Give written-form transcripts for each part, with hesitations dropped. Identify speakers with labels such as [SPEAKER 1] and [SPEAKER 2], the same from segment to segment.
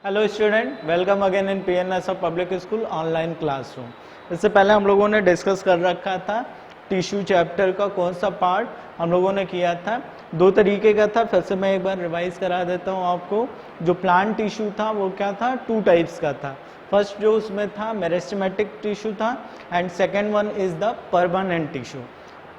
[SPEAKER 1] Hello student, welcome again in PNSF public school online classroom. इससे पहले हम लोगों ने डिस्कस कर रखा था टिश्यू चैप्टर का कौन सा पार्ट हम लोगों ने किया था। दो तरीके का था, फिर से मैं एक बार रिवाइज करा देता हूँ आपको। जो प्लांट टिश्यू था वो क्या था, टू टाइप्स का था। फर्स्ट जो उसमें था मेरिस्टेमेटिक टिश्यू था and second one is the permanent tissue.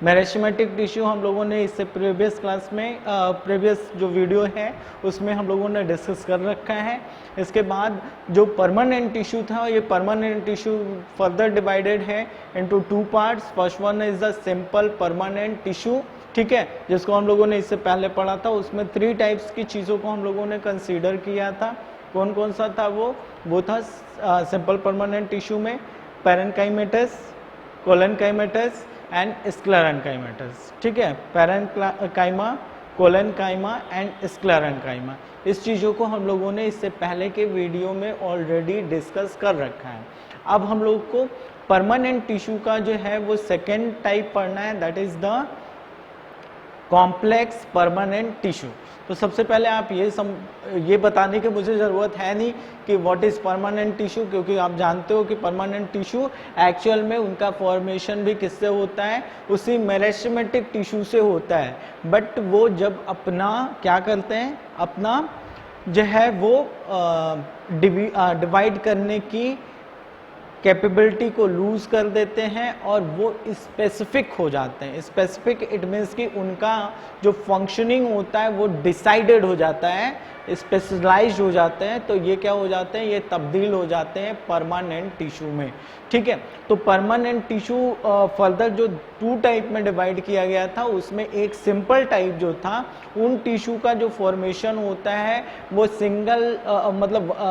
[SPEAKER 1] Meristematic tissue हम लोगों ने इससे प्रीवियस क्लास में प्रीवियस जो वीडियो है उसमें हम लोगों ने डिस्कस कर रखा है। इसके बाद जो परमानेंट टिश्यू था, ये परमानेंट टिश्यू फर्दर डिवाइडेड है into two parts. First one is the simple permanent tissue, ठीक है, जिसको हम लोगों ने इससे पहले पढ़ा था। उसमें थ्री टाइप्स की चीज़ों को हम लोगों ने कंसीडर किया था। कौन कौन सा था वो था सिंपल परमानेंट टिश्यू में पैरेन्काइमेटस, कोलेनकाइमेटस एंड स्क्लेरेन्काइमेटस, ठीक है। पैरेन्काइमा, कोलेनकाइमा एंड स्क्लेरेन्काइमा, इस चीज़ों को हम लोगों ने इससे पहले के वीडियो में ऑलरेडी डिस्कस कर रखा है। अब हम लोग को परमानेंट टिश्यू का जो है वो सेकेंड टाइप पढ़ना है, that is the complex permanent tissue. तो सबसे पहले आप ये बताने की मुझे ज़रूरत है नहीं कि व्हाट इज़ परमानेंट टिश्यू, क्योंकि आप जानते हो कि परमानेंट टिश्यू एक्चुअल में उनका फॉर्मेशन भी किससे होता है, उसी मेरिस्टेमेटिक टिश्यू से होता है। बट वो जब अपना क्या करते हैं, अपना जो है वो डिवाइड करने की कैपेबिलिटी को लूज कर देते हैं और वो स्पेसिफिक हो जाते हैं। स्पेसिफिक इट मीन्स कि उनका जो फंक्शनिंग होता है वो डिसाइडेड हो जाता है, स्पेशलाइज्ड हो जाते हैं। तो ये क्या हो जाते हैं, ये तब्दील हो जाते हैं परमानेंट टिश्यू में, ठीक है। तो परमानेंट टिश्यू फर्दर जो टू टाइप में डिवाइड किया गया था, उसमें एक सिंपल टाइप जो था, उन टिश्यू का जो फॉर्मेशन होता है वो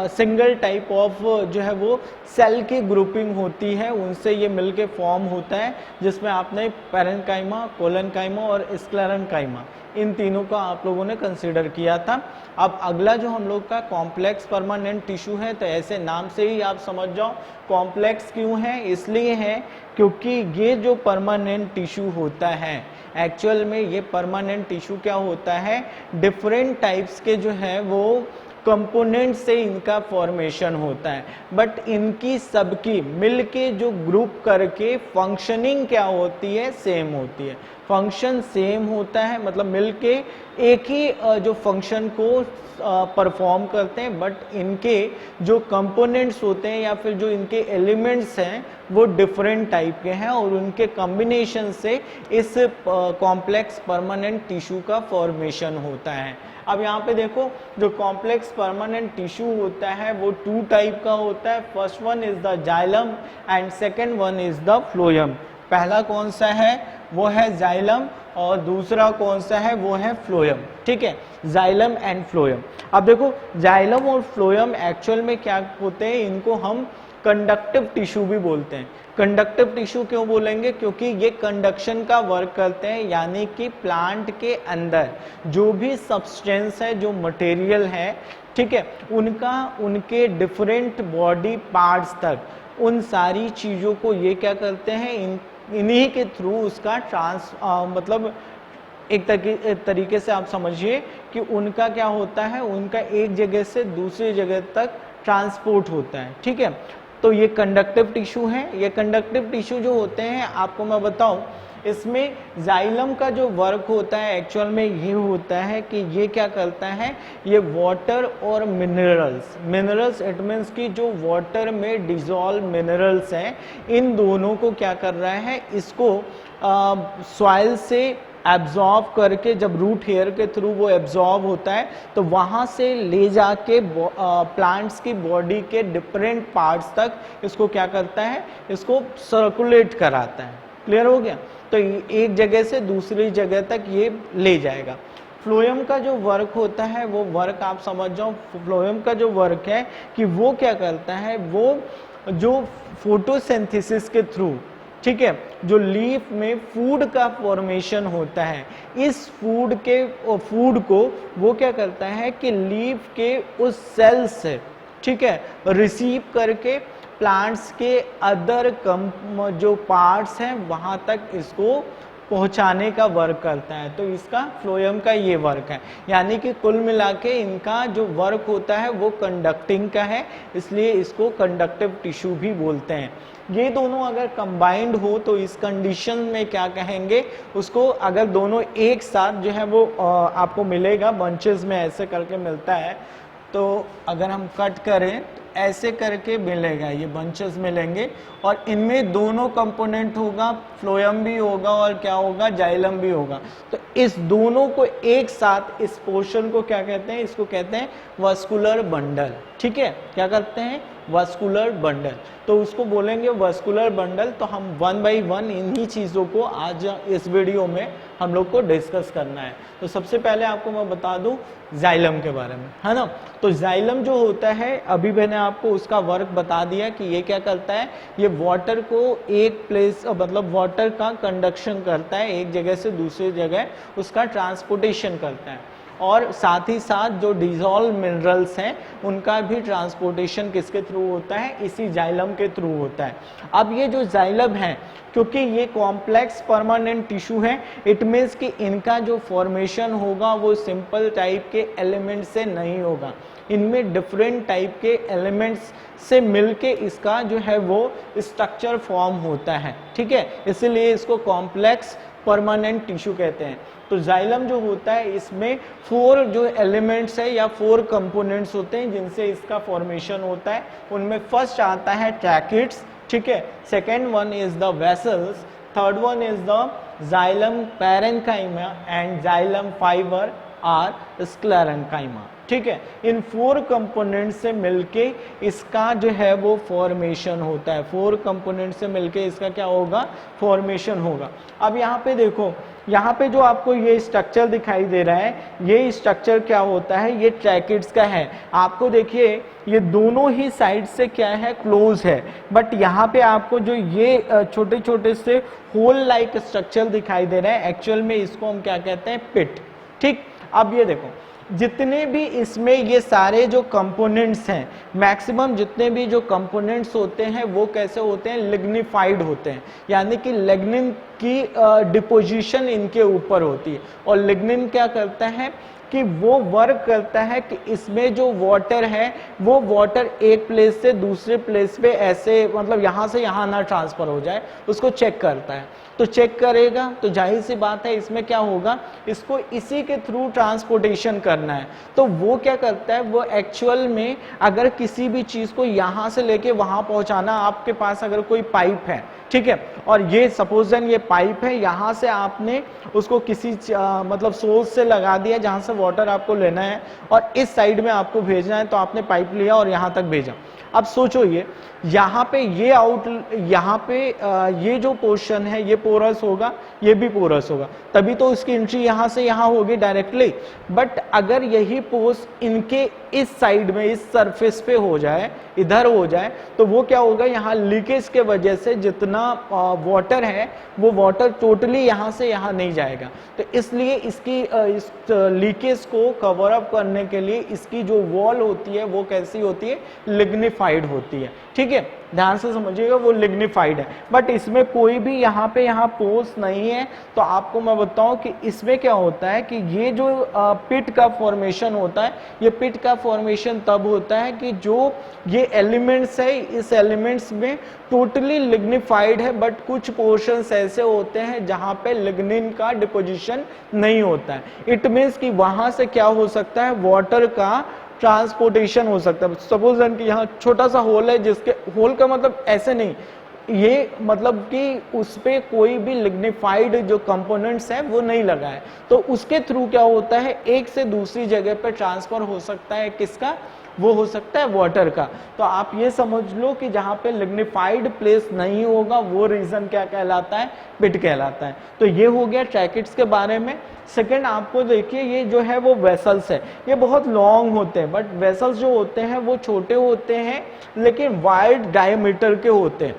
[SPEAKER 1] सिंगल टाइप ऑफ जो है वो सेल की ग्रुपिंग होती है, उनसे ये मिलके फॉर्म होता है, जिसमें आपने पैरेन्काइमा, कोलेनकाइमा और स्क्लेरेन्काइमा, इन तीनों का आप लोगों ने कंसीडर किया था। अब अगला जो हम लोग का कॉम्प्लेक्स परमानेंट टिश्यू है, तो ऐसे नाम से ही आप समझ जाओ कॉम्प्लेक्स क्यों है। इसलिए है क्योंकि ये जो परमानेंट टिश्यू होता है, एक्चुअल में ये परमानेंट टिश्यू क्या होता है, डिफरेंट टाइप्स के जो है वो कंपोनेंट से इनका फॉर्मेशन होता है। बट इनकी सबकी मिलके जो ग्रुप करके फंक्शनिंग क्या होती है, सेम होती है। फंक्शन सेम होता है, मतलब मिलके एक ही जो फंक्शन को परफॉर्म करते हैं, बट इनके जो कंपोनेंट्स होते हैं या फिर जो इनके एलिमेंट्स हैं वो डिफरेंट टाइप के हैं और उनके कॉम्बिनेशन से इस कॉम्प्लेक्स परमानेंट टिश्यू का फॉर्मेशन होता है। अब यहाँ पे देखो, जो कॉम्प्लेक्स परमानेंट टिश्यू होता है वो टू टाइप का होता है। First one is the xylem and second one is the phloem. पहला कौन सा है, वो है जाइलम, और दूसरा कौन सा है, वो है फ्लोएम, ठीक है। Xylem and phloem. अब देखो, जाइलम और फ्लोएम एक्चुअल में क्या होते हैं, इनको हम कंडक्टिव टिश्यू भी बोलते हैं। कंडक्टिव टिश्यू क्यों बोलेंगे, क्योंकि ये कंडक्शन का वर्क करते हैं, यानी कि प्लांट के अंदर जो भी सब्सटेंस है, जो मटेरियल है, ठीक है, उनके डिफरेंट बॉडी पार्ट्स तक, उन सारी चीज़ों को ये क्या करते हैं, इन्हीं के थ्रू उसका मतलब एक तरीके से आप समझिए कि उनका क्या होता है, उनका एक जगह से दूसरी जगह तक ट्रांसपोर्ट होता है, ठीक है। तो ये कंडक्टिव टिश्यू है। ये कंडक्टिव टिश्यू जो होते हैं, आपको मैं बताऊं, इसमें जाइलम का जो वर्क होता है एक्चुअल में ये होता है कि ये क्या करता है, ये वाटर और मिनरल्स इट मीन्स कि जो वाटर में डिजॉल्व मिनरल्स हैं, इन दोनों को क्या कर रहा है, इसको सॉइल से एब्जॉर्ब करके, जब रूट हेयर के थ्रू वो एब्जॉर्ब होता है तो वहाँ से ले जाके प्लांट्स की बॉडी के डिफरेंट पार्ट्स तक इसको क्या करता है, इसको सर्कुलेट कराता है। क्लियर हो गया। तो एक जगह से दूसरी जगह तक ये ले जाएगा। फ्लोएम का जो वर्क होता है, वो वर्क आप समझ जाओ। फ्लोएम का जो वर्क है कि वो क्या करता है, वो जो फोटोसिंथेसिस के थ्रू, ठीक है, जो लीफ में फूड का फॉर्मेशन होता है, इस फूड को वो क्या करता है कि लीफ के उस सेल से, ठीक है, रिसीव करके प्लांट्स के अदर जो पार्ट्स हैं वहां तक इसको पहुंचाने का वर्क करता है। तो इसका फ्लोएम का ये वर्क है, यानी कि कुल मिला के इनका जो वर्क होता है वो कंडक्टिंग का है, इसलिए इसको कंडक्टिव टिश्यू भी बोलते हैं। ये दोनों अगर कंबाइंड हो तो इस कंडीशन में क्या कहेंगे उसको, अगर दोनों एक साथ जो है वो आपको मिलेगा, बंचेस में ऐसे करके मिलता है, तो अगर हम कट करें तो ऐसे करके मिलेगा, ये बंचेस मिलेंगे और इनमें दोनों कंपोनेंट होगा, फ्लोएम भी होगा और क्या होगा, जाइलम भी होगा। तो इस दोनों को एक साथ, इस पोर्शन को क्या कहते हैं, इसको कहते हैं वास्कुलर बंडल। ठीक है, क्या करते हैं, वास्कुलर बंडल। तो उसको बोलेंगे वास्कुलर बंडल। तो हम वन बाय वन इन्हीं चीज़ों को आज इस वीडियो में हम लोग को डिस्कस करना है। तो सबसे पहले आपको मैं बता दूं जाइलम के बारे में, है ना। तो जाइलम जो होता है, अभी मैंने आपको उसका वर्क बता दिया कि ये क्या करता है, ये वाटर को एक प्लेस, मतलब वाटर का कंडक्शन करता है, एक जगह से दूसरी जगह उसका ट्रांसपोर्टेशन करता है, और साथ ही साथ जो डिजॉल्व मिनरल्स हैं उनका भी ट्रांसपोर्टेशन किसके थ्रू होता है, इसी जाइलम के थ्रू होता है। अब ये जो जाइलम है, क्योंकि ये कॉम्प्लेक्स परमानेंट टिश्यू है, इट मीन्स कि इनका जो फॉर्मेशन होगा वो सिंपल टाइप के एलिमेंट से नहीं होगा, इनमें डिफरेंट टाइप के एलिमेंट्स से मिलके इसका जो है वो स्ट्रक्चर फॉर्म होता है। ठीक है, इसलिए इसको कॉम्प्लेक्स परमानेंट टिश्यू कहते हैं। तो जाइलम जो होता है इसमें 4 जो एलिमेंट्स है या 4 कंपोनेंट्स होते हैं जिनसे इसका फॉर्मेशन होता है। उनमें फर्स्ट आता है ट्रैकिड्स, ठीक है, second one is the vessels, third one is the xylem parenchyma and xylem fibre are sclerenchyma. ठीक है, इन 4 कंपोनेंट से मिलके इसका जो है वो फॉर्मेशन होता है। 4 कंपोनेंट से मिलके इसका क्या होगा, फॉर्मेशन होगा। अब यहाँ पे देखो, यहाँ पे जो आपको ये स्ट्रक्चर दिखाई दे रहा है, ये स्ट्रक्चर क्या होता है, ये ट्रैकिड्स का है। आपको देखिए ये दोनों ही साइड से क्या है, क्लोज है, बट यहाँ पे आपको जो ये छोटे छोटे से होल लाइक स्ट्रक्चर दिखाई दे रहा है, एक्चुअल में इसको हम क्या कहते हैं, पिट। ठीक, अब ये देखो जितने भी इसमें ये सारे जो कंपोनेंट्स हैं, मैक्सिमम जितने भी जो कंपोनेंट्स होते हैं वो कैसे होते हैं, लिग्निफाइड होते हैं, यानी कि लिग्निन की डिपोजिशन इनके ऊपर होती है। और लिग्निन क्या करता है कि वो वर्क करता है कि इसमें जो वाटर है वो वाटर एक प्लेस से दूसरे प्लेस पे ऐसे, मतलब यहाँ से यहाँ ना ट्रांसफर हो जाए, उसको चेक करता है। तो चेक करेगा तो जाहिर सी बात है इसमें क्या होगा, इसको इसी के थ्रू ट्रांसपोर्टेशन करना है। तो वो क्या करता है, वो एक्चुअल में अगर किसी भी चीज को यहाँ से लेके वहां पहुंचाना, आपके पास अगर कोई पाइप है, ठीक है, और ये सपोज ये पाइप है, यहाँ से आपने उसको किसी मतलब सोर्स से लगा दिया जहां से वाटर आपको लेना है और इस साइड में आपको भेजना है, तो आपने पाइप लिया और यहाँ तक भेजा। अब सोचो ये यहाँ पे ये यहाँ पे ये जो पोर्शन है ये पोरस होगा, ये भी पोरस होगा, तभी तो इसकी एंट्री यहाँ से यहाँ होगी डायरेक्टली। बट अगर यही पोर्स इनके इस साइड में, इस सरफेस पे हो जाए, इधर हो जाए, तो वो क्या होगा, यहाँ लीकेज के वजह से जितना वाटर है वो वाटर टोटली यहाँ से यहाँ नहीं जाएगा। तो इसलिए इसकी इस लीकेज को कवर अप करने के लिए इसकी जो वॉल होती है वो कैसी होती है, लिग्निफाइड होती है। ठीक है, ध्यान से समझिएगा, वो लिग्निफाइड है। बट इसमें कोई भी यहाँ पे पोर्स नहीं है। तो आपको मैं बताऊं कि इसमें क्या होता है कि ये जो पिट का फॉर्मेशन होता है, ये पिट का फॉर्मेशन तब होता है कि जो ये एलिमेंट्स है, इस एलिमेंट्स में टोटली लिग्निफाइड है, बट कुछ पोर्शंस ऐसे होते हैं जहां पे लिग्निन का डिपोजिशन नहीं होता है। इट मीन्स कि वहां से क्या हो सकता है, वाटर का ट्रांसपोर्टेशन हो सकता है। सपोज कि यहाँ छोटा सा होल है, जिसके होल का मतलब ऐसे नहीं, ये मतलब कि उस पे कोई भी लिग्निफाइड जो कंपोनेंट्स है वो नहीं लगा है, तो उसके थ्रू क्या होता है, एक से दूसरी जगह पे ट्रांसफर हो सकता है, किसका, वो हो सकता है वाटर का। तो आप ये समझ लो कि जहां पे लिग्निफाइड प्लेस नहीं होगा वो रीजन क्या कहलाता है, पिट कहलाता है। तो ये हो गया ट्रैकिड्स के बारे में। सेकंड आपको देखिए, ये जो है वो वेसल्स है, ये बहुत लॉन्ग होते हैं, बट वेसल्स जो होते हैं वो छोटे होते हैं लेकिन वाइड डायमीटर के होते हैं।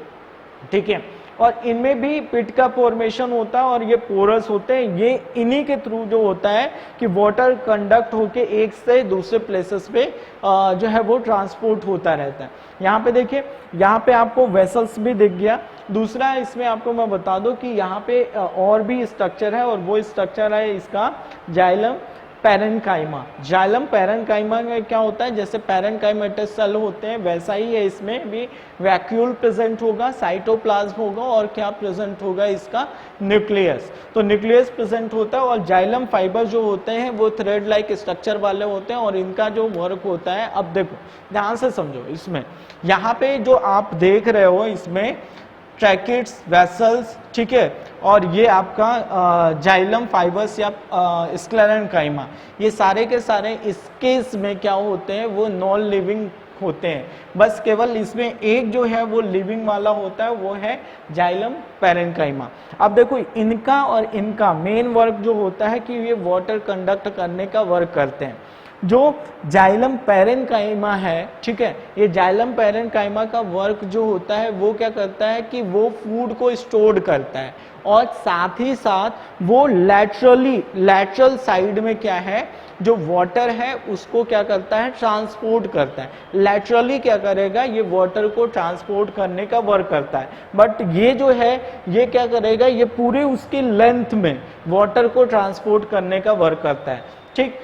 [SPEAKER 1] ठीक है, और इनमें भी पिट का फॉर्मेशन होता है और ये पोरस होते हैं। ये इन्हीं के थ्रू जो होता है कि वाटर कंडक्ट होके एक से दूसरे प्लेसेस पे जो है वो ट्रांसपोर्ट होता रहता है। यहाँ पे देखिए, यहाँ पे आपको वेसल्स भी दिख गया। दूसरा इसमें आपको मैं बता दूं कि यहाँ पे और भी स्ट्रक्चर है और वो स्ट्रक्चर है इसका जाइलम पैरेन्काइमा। जाइलम पैरेन्काइमा में क्या होता है, जैसे पैरेन्काइमेटस सेल होते हैं वैसा ही है, इसमें भी वैक्यूल प्रेजेंट होगा, साइटोप्लाज्म होगा और क्या प्रेजेंट होगा, इसका न्यूक्लियस। तो न्यूक्लियस प्रेजेंट होता है और जाइलम फाइबर जो होते हैं वो थ्रेड लाइक स्ट्रक्चर वाले होते हैं और इनका जो वर्क होता है, अब देखो ध्यान से समझो, इसमें यहाँ पे जो आप देख रहे हो इसमें ट्रैकिट्स, वेसल्स, ठीक है, और ये आपका जाइलम फाइबर्स या स्क्लेरेन्काइमा, ये सारे के सारे इस केस में क्या होते हैं, वो नॉन लिविंग होते हैं। बस केवल इसमें एक जो है वो लिविंग वाला होता है, वो है जाइलम पैरेन्काइमा। अब देखो इनका और इनका मेन वर्क जो होता है कि ये वाटर कंडक्ट करने का वर्क करते हैं। जो जाइलम पैरेन्काइमा है, ठीक है, ये जाइलम पैरेन्काइमा का वर्क जो होता है वो क्या करता है कि वो फूड को स्टोर करता है और साथ ही साथ वो लैटरल साइड में क्या है, जो वाटर है उसको क्या करता है, ट्रांसपोर्ट करता है। लैटरली क्या करेगा, ये वाटर को ट्रांसपोर्ट करने का वर्क करता है। बट ये जो है ये क्या करेगा, ये पूरे उसकी लेंथ में वाटर को ट्रांसपोर्ट करने का वर्क करता है। ठीक,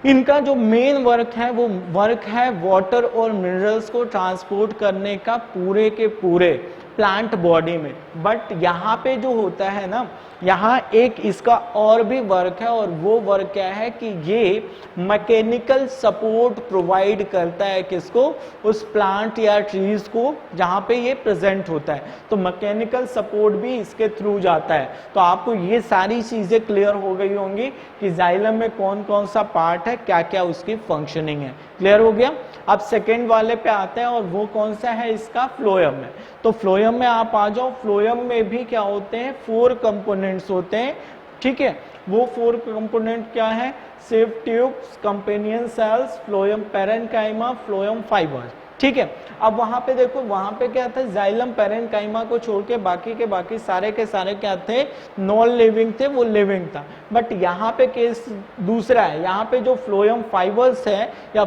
[SPEAKER 1] इनका जो मेन वर्क है वो वर्क है वाटर और मिनरल्स को ट्रांसपोर्ट करने का पूरे के पूरे प्लांट बॉडी में। बट यहाँ पे जो होता है ना, यहाँ एक इसका और भी वर्क है और वो वर्क क्या है कि ये मैकेनिकल सपोर्ट प्रोवाइड करता है किसको, उस प्लांट या ट्रीज को जहाँ पे ये प्रेजेंट होता है। तो मैकेनिकल सपोर्ट भी इसके थ्रू जाता है। तो आपको ये सारी चीजें क्लियर हो गई होंगी कि जाइलम में कौन कौन सा पार्ट है, क्या क्या उसकी फंक्शनिंग है। क्लियर हो गया। अब सेकेंड वाले पे आते हैं और वो कौन सा है, इसका फ्लोएम है। तो फ्लोएम में आप आ जाओ। फ्लोएम में भी क्या होते हैं, 4 कंपोनेंट्स होते हैं, ठीक है। वो 4 कंपोनेंट क्या है, sieve tubes, companion cells, phloem parenchyma, phloem fibres, ठीक है। अब वहां पे देखो, वहां पे क्या था, जाइलम पैरेन्काइमा को छोड़ के बाकी सारे के सारे क्या थे, नॉन लिविंग थे, वो लिविंग था। बट यहाँ पे केस दूसरा है। यहाँ पे जो फ्लोएम फाइबर्स है या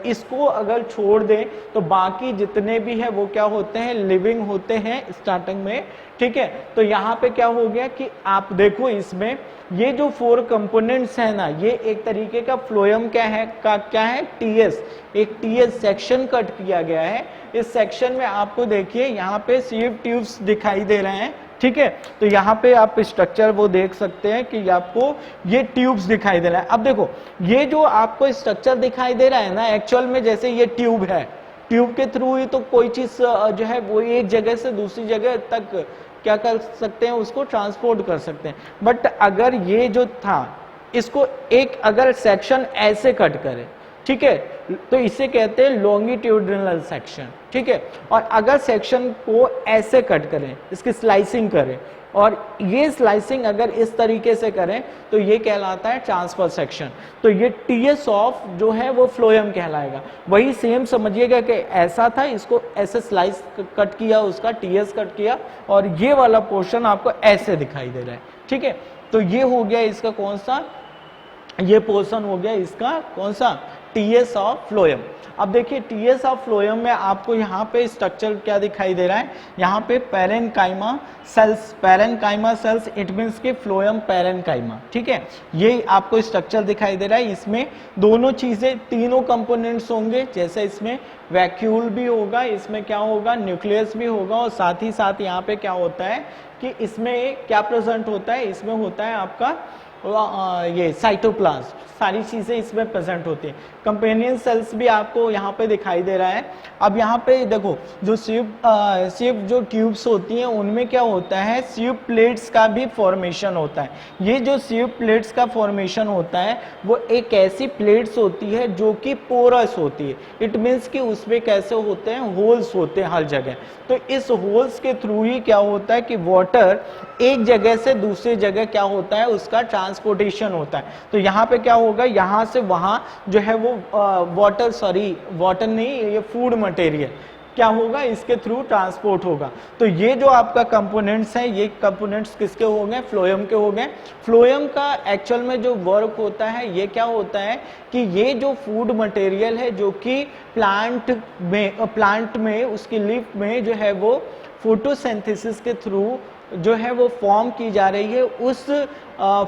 [SPEAKER 1] इसको अगर छोड़ दें तो बाकी जितने भी है वो क्या होते हैं, लिविंग होते हैं स्टार्टिंग में, ठीक है। तो यहाँ पे क्या हो गया कि आप देखो इसमें ये जो 4 कंपोनेंट्स है ना, ये एक तरीके का फ्लोएम क्या है टीएस, एक टीएस सेक्शन कट किया गया है। इस सेक्शन में आपको देखिए यहाँ पे सीव ट्यूब्स दिखाई दे रहे हैं, ठीक है। तो यहाँ पे आप स्ट्रक्चर वो देख सकते हैं कि आपको ये ट्यूब्स दिखाई दे रहा है। अब देखो ये जो आपको स्ट्रक्चर दिखाई दे रहा है ना, एक्चुअल में जैसे ये ट्यूब है, ट्यूब के थ्रू ही तो कोई चीज जो है वो एक जगह से दूसरी जगह तक क्या कर सकते हैं, उसको ट्रांसपोर्ट कर सकते हैं। बट अगर ये जो था इसको एक अगर सेक्शन ऐसे कट करे, ठीक है, तो इसे कहते हैं लॉन्गिट्यूडिनल सेक्शन, ठीक है। और अगर सेक्शन को ऐसे कट करें, इसकी स्लाइसिंग करें और ये स्लाइसिंग अगर इस तरीके से करें तो ये कहलाता है ट्रांसफर सेक्शन। तो ये टीएस ऑफ जो है वो फ्लोएम कहलाएगा। वही सेम समझिएगा कि ऐसा था, इसको ऐसे स्लाइस कट किया, उसका टीएस कट किया और ये वाला पोर्शन आपको ऐसे दिखाई दे रहा है, ठीक है। तो ये हो गया इसका कौन सा, ये पोर्शन हो गया इसका कौन सा, टीएस ऑफ फ्लोएम। अब देखिए टीएस ऑफ फ्लोएम में आपको यहाँ पे स्ट्रक्चर क्या दिखाई दे रहा है, यहाँ पे पैरेन्काइमा सेल्स, इट मीन्स के फ्लोएम पैरेन्काइमा, ठीक है। ये आपको स्ट्रक्चर दिखाई दे रहा है। इसमें दोनों चीजें, तीनों कंपोनेंट्स होंगे, जैसे इसमें वैक्यूल भी होगा, इसमें क्या होगा, न्यूक्लियस भी होगा और साथ ही साथ यहाँ पे क्या होता है कि इसमें क्या प्रेजेंट होता है, इसमें होता है आपका ये साइटोप्लाज्म, सारी चीजें इसमें प्रेजेंट होती हैं। कंपेनियन सेल्स भी आपको यहाँ पे दिखाई दे रहा है। अब यहाँ पे देखो जो सीव जो ट्यूब्स होती हैं उनमें क्या होता है, सीव प्लेट्स का भी फॉर्मेशन होता है। ये जो सीव प्लेट्स का फॉर्मेशन होता है वो एक ऐसी प्लेट्स होती है जो कि पोरस होती है। इट मीन्स कि उसमें कैसे होते हैं, होल्स होते हैं हर जगह। तो इस होल्स के थ्रू ही क्या होता है कि वाटर एक जगह से दूसरी जगह क्या होता है, उसका ट्रांसपोर्टेशन होता है। तो यहाँ पे क्या होगा, यहाँ से वहाँ जो है वो वाटर नहीं, ये फूड मटेरियल, क्या होगा, इसके थ्रू ट्रांसपोर्ट होगा। तो ये जो आपका कंपोनेंट्स है, ये कंपोनेंट्स किसके हो गए, फ्लोएम के हो गए। फ्लोएम का एक्चुअल में जो वर्क होता है, ये क्या होता है कि ये जो फूड मटेरियल है जो कि प्लांट में उसकी लीफ में जो है वो फोटोसिंथेसिस के थ्रू जो है वो फॉर्म की जा रही है, उस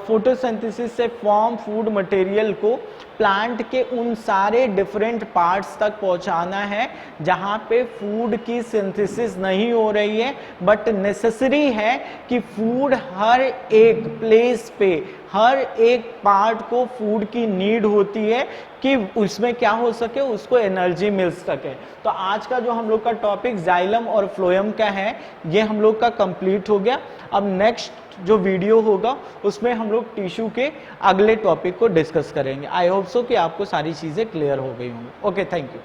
[SPEAKER 1] फोटोसिंथेसिस से फॉर्म फूड मटेरियल को प्लांट के उन सारे डिफरेंट पार्ट्स तक पहुंचाना है जहां पे फूड की सिंथेसिस नहीं हो रही है, बट नेसेसरी है कि फूड हर एक प्लेस पे, हर एक पार्ट को फूड की नीड होती है कि उसमें क्या हो सके, उसको एनर्जी मिल सके। तो आज का जो हम लोग का टॉपिक जाइलम और फ्लोएम का है, ये हम लोग का कंप्लीट हो गया। अब नेक्स्ट जो वीडियो होगा उसमें हम लोग टिश्यू के अगले टॉपिक को डिस्कस करेंगे। आई होप सो कि आपको सारी चीजें क्लियर हो गई होंगी। Okay, thank you.